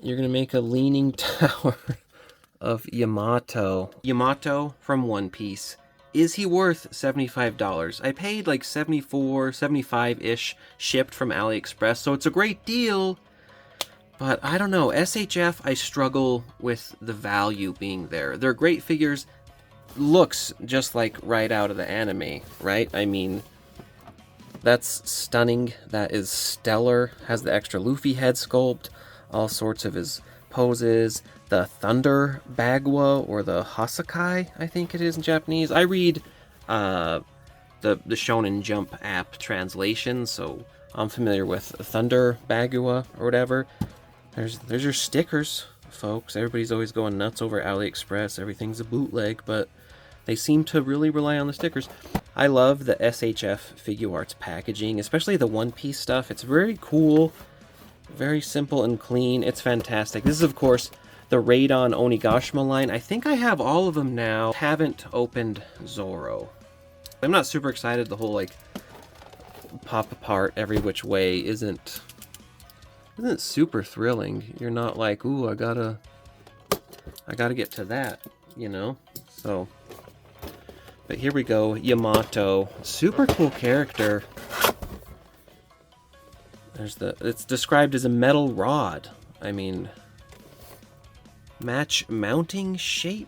you're gonna make a leaning tower of Yamato. Yamato from One Piece. Is he worth $75? I paid like $74, $75-ish shipped from Aliexpress, so it's a great deal. But I don't know, SHF, I struggle with the value being there. They're great figures. Looks just like right out of the anime, right? I mean, that's stunning. That is stellar. Has the extra Luffy head sculpt, all sorts of his poses. The Thunder Bagua, or the Hassaikai, I think it is in Japanese. I read the Shonen Jump app translation, so I'm familiar with Thunder Bagua or whatever. There's your stickers, folks. Everybody's always going nuts over AliExpress. Everything's a bootleg, but they seem to really rely on the stickers. I love the SHF Figuarts packaging, especially the One Piece stuff. It's very cool, very simple and clean. It's fantastic. This is, of course, the Radon Onigashima line. I think I have all of them now. Haven't opened Zoro. I'm not super excited. The whole, like, pop apart every which way isn't super thrilling. You're not like, ooh, I gotta get to that, you know? So, but here we go. Yamato. Super cool character. It's described as a metal rod. I mean, match mounting shape.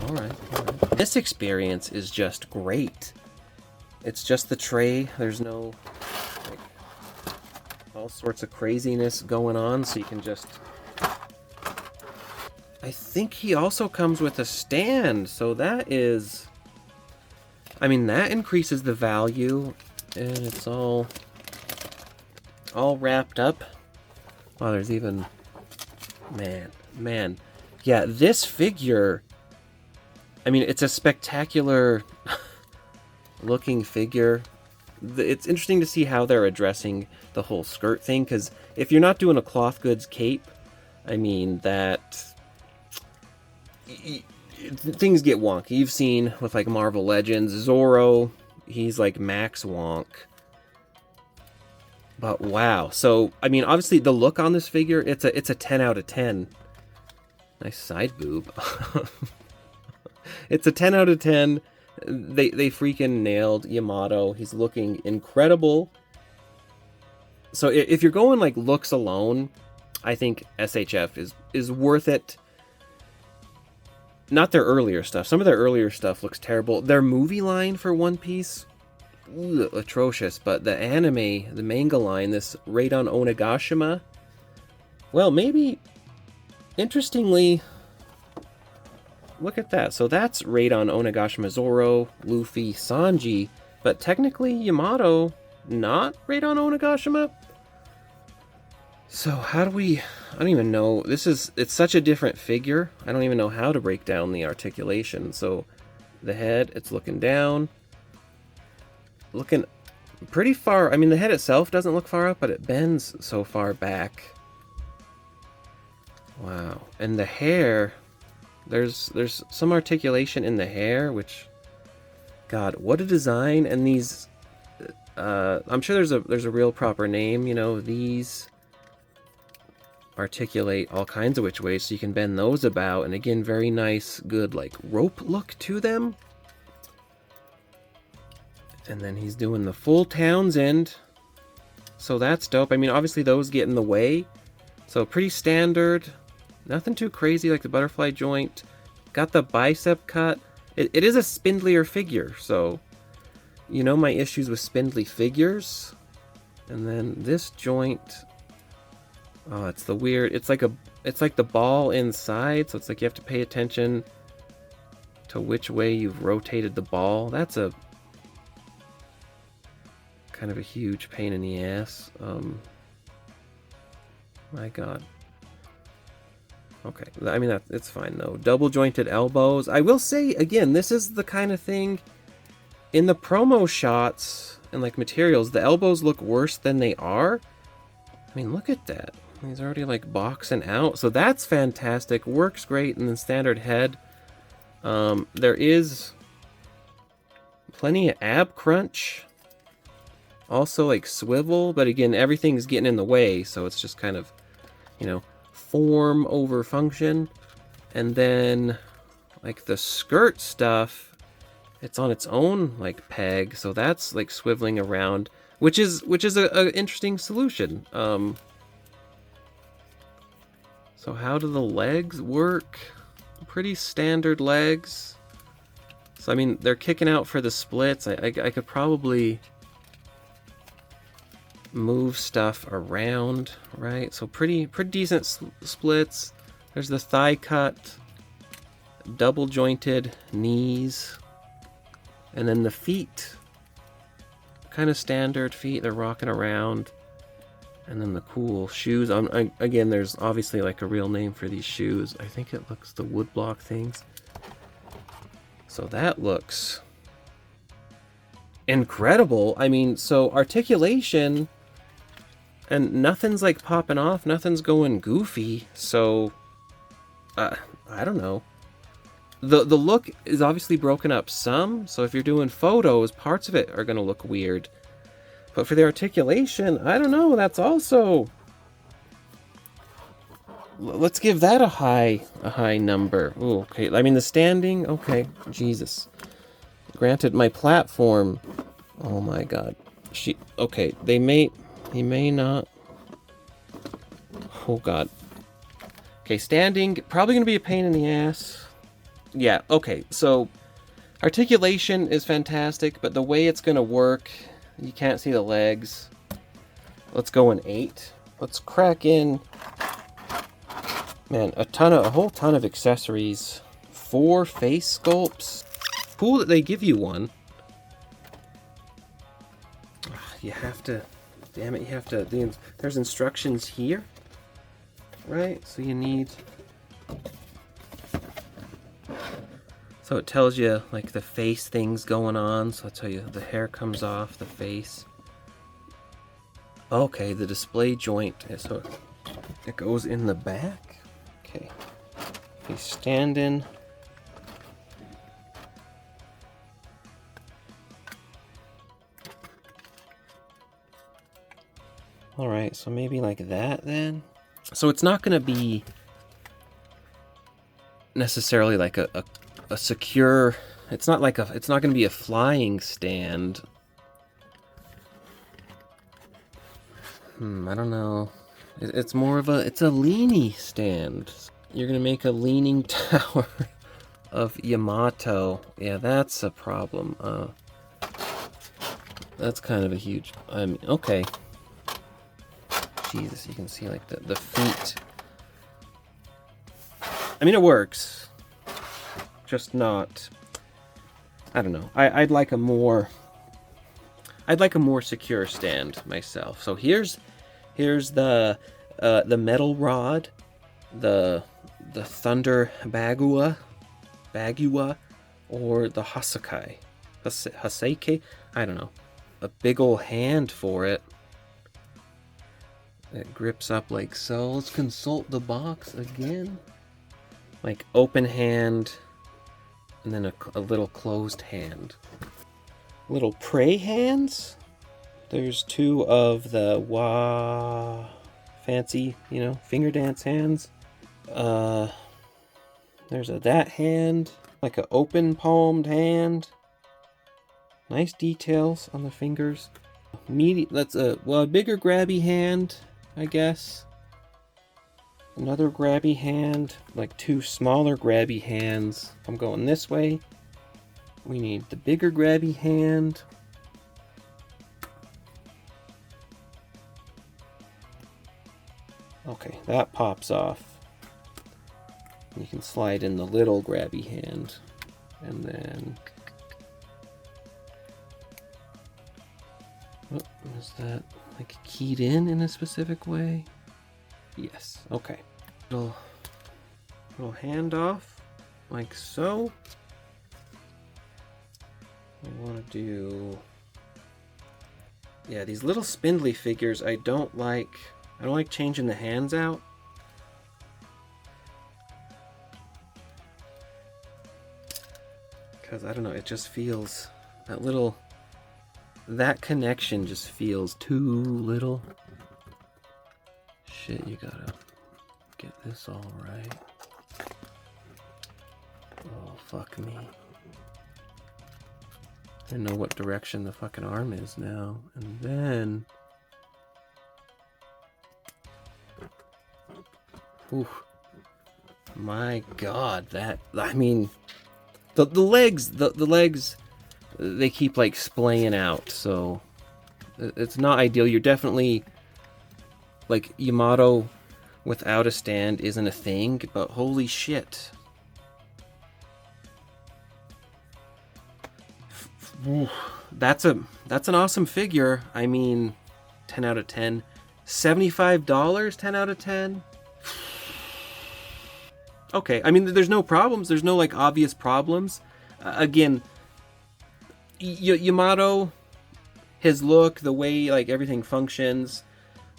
All right. This experience is just great. It's just the tray. There's no like all sorts of craziness going on, so you can just. I think he also comes with a stand, so that is. I mean, that increases the value, and it's all wrapped up. Wow, there's even, man, yeah, this figure, I mean, it's a spectacular looking figure. It's interesting to see how they're addressing the whole skirt thing, because if you're not doing a cloth goods cape, I mean, that things get wonky. You've seen with like Marvel Legends, Zoro, he's like max wonk. But wow, so I mean, obviously the look on this figure, it's a 10 out of 10. Nice side boob. It's a 10 out of 10. They freaking nailed Yamato. He's looking incredible. So if you're going like looks alone, I think SHF is worth it. Not their earlier stuff. Some of their earlier stuff looks terrible. Their movie line for One Piece, atrocious. But the anime, the manga line, this Radon Onigashima, well, maybe, interestingly, look at that. So that's Radon Onigashima, Zoro, Luffy, Sanji, but technically Yamato, not Radon Onigashima. So how do we, I don't even know, it's such a different figure. I don't even know how to break down the articulation. So the head, it's looking down, looking pretty far. I mean, the head itself doesn't look far up, but it bends so far back. Wow. And the hair, there's some articulation in the hair, which, God, what a design. And these, I'm sure there's a real proper name, you know, these articulate all kinds of which ways, so you can bend those about, and again, very nice, good, like, rope look to them. And then he's doing the full Townsend, so that's dope. I mean, obviously those get in the way, so pretty standard, nothing too crazy, like the butterfly joint. Got the bicep cut. It is a spindlier figure, so you know my issues with spindly figures. And then this joint, oh, it's the weird, it's like the ball inside, so it's like you have to pay attention to which way you've rotated the ball. That's a kind of a huge pain in the ass. My God. Okay, I mean, it's fine though. Double jointed elbows. I will say, again, this is the kind of thing, in the promo shots and like materials, the elbows look worse than they are. I mean, look at that. He's already like boxing out. So that's fantastic. Works great. And then standard head. There is plenty of ab crunch. also like swivel, but again, everything's getting in the way, so it's just kind of, you know, form over function. And then like the skirt stuff, it's on its own like peg, so that's like swiveling around, which is a interesting solution. So how do the legs work? Pretty standard legs. So I mean, they're kicking out for the splits. I could probably move stuff around, right? So pretty decent splits. There's the thigh cut, double jointed knees, and then the feet, kind of standard feet. They're rocking around. And then the cool shoes. Again, there's obviously like a real name for these shoes. I think it looks the woodblock things. So that looks incredible. I mean, so articulation, and nothing's like popping off. Nothing's going goofy. So, I don't know. The look is obviously broken up some. So if you're doing photos, parts of it are going to look weird. But for the articulation, I don't know, that's also... Let's give that a high number. Ooh, okay, I mean the standing, okay, Jesus. Granted, my platform, oh my god. Okay, he may not... Oh god. Okay, standing, probably gonna be a pain in the ass. Yeah, okay, so articulation is fantastic, but the way it's gonna work... You can't see the legs. Let's go in 8. Let's crack in, man, a whole ton of accessories. 4 face sculpts. Cool that they give you one. You have to, damn it, you have to, there's instructions here, right? So you need, so it tells you like the face things going on. So I'll tell you the hair comes off the face. Okay, the display joint. So it goes in the back. Okay. He's standing. Alright, so maybe like that then. So it's not going to be necessarily like a secure, it's not like it's not going to be a flying stand. I don't know. It's more of it's a leany stand. You're going to make a leaning tower of Yamato. Yeah, that's a problem. That's kind of a huge, I mean, okay. Jesus, you can see like the feet. I mean, it works. Just not, I don't know. I'd like a more secure stand myself. So here's the metal rod, the thunder Bagua, or the Hassaikai, I don't know. A big old hand for it. It grips up like so. Let's consult the box again. Like open hand, and then a little closed hand. Little prey hands. There's 2 of the fancy, finger dance hands. There's that hand, like an open palmed hand. Nice details on the fingers. That's a bigger grabby hand, I guess. Another grabby hand, like 2 smaller grabby hands. If I'm going this way, we need the bigger grabby hand. Okay, that pops off. You can slide in the little grabby hand. And then... is that like keyed in a specific way? Yes, okay. Little handoff, like so. I want to do... Yeah, these little spindly figures, I don't like changing the hands out. Because, I don't know, it just feels... That little that connection just feels too little. Shit, you gotta get this all right. Oh, fuck me. I know what direction the fucking arm is now. And then... Ooh. My god, that... I mean... The legs, the legs, they keep, like, splaying out, so... It's not ideal. You're definitely... Like, Yamato without a stand isn't a thing, but holy shit. That's an awesome figure. I mean, 10 out of 10. $75, 10 out of 10. Okay, I mean, there's no problems. There's no, like, obvious problems. Again, Yamato, his look, the way, like, everything functions,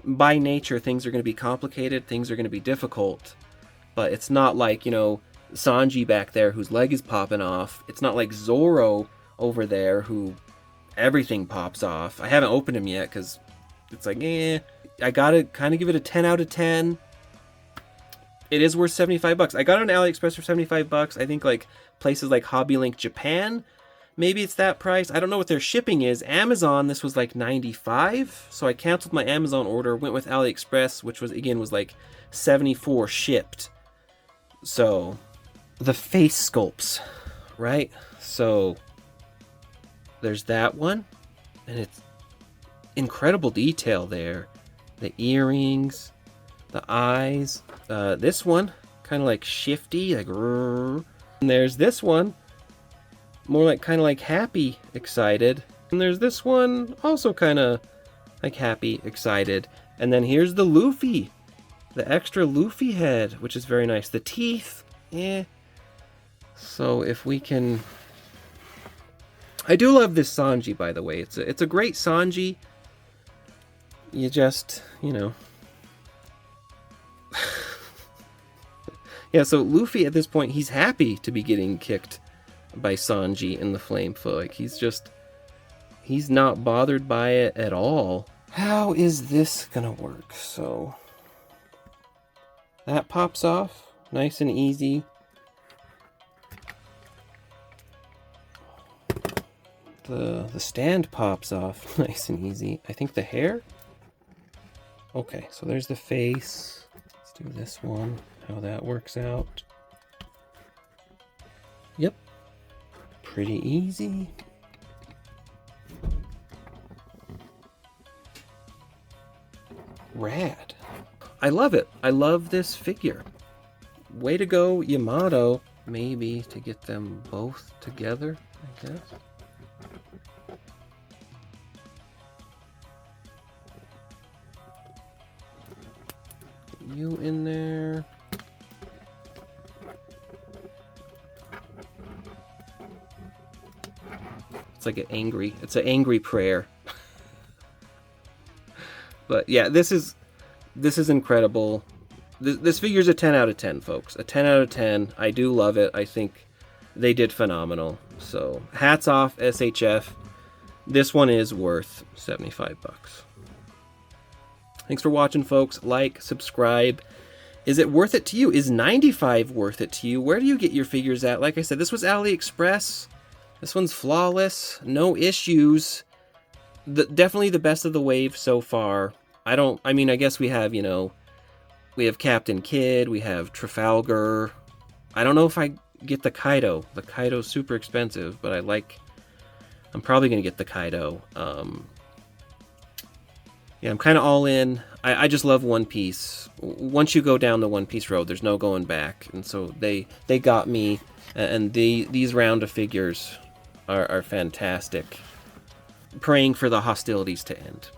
by nature, things are going to be complicated. Things are going to be difficult. But it's not like, you know, Sanji back there whose leg is popping off. It's not like Zoro over there who everything pops off. I haven't opened him yet because it's like, I gotta kind of give it a 10 out of 10. It is worth $75. I got it on Aliexpress for $75. I think like places like Hobby Link Japan, maybe it's that price. I don't know what their shipping is. Amazon, this was like $95. So I canceled my Amazon order, went with Aliexpress, which was like $74 shipped. So the face sculpts, right? So there's that one, and it's incredible detail there. The earrings, the eyes. This one, kind of like shifty, like. And there's this one, more like kind of like happy, excited. And there's this one, also kind of like happy, excited. And then here's the Luffy, the extra Luffy head, which is very nice. The teeth, So if we can. I do love this Sanji, by the way. It's a great Sanji. You just, you know. Yeah, so Luffy at this point, he's happy to be getting kicked by Sanji in the flame foot. Like, he's not bothered by it at all. How is this gonna work? So that pops off, nice and easy. The stand pops off nice and easy. I think the hair? Okay, so there's the face. Let's do this one, how that works out. Yep. Pretty easy. Rad. I love it. I love this figure. Way to go, Yamato. Maybe to get them both together, I guess. You in there. It's like it's an angry prayer. But yeah, this is incredible. This figure's a 10 out of 10, folks. A 10 out of 10. I do love it. I think they did phenomenal. So hats off, SHF. This one is worth $75. Thanks for watching, folks. Like, subscribe. Is it worth it to you? Is 95 worth it to you? Where do you get your figures at? Like I said, this was Aliexpress. This one's flawless. No issues. Definitely the best of the wave so far. I mean, I guess we have, you know, we have Captain Kidd. We have Trafalgar. I don't know if I get the Kaido. The Kaido's super expensive, but I'm probably going to get the Kaido. Yeah, I'm kind of all in. I just love One Piece. Once you go down the One Piece road, there's no going back. And so they got me. And these round of figures are fantastic. Praying for the hostilities to end.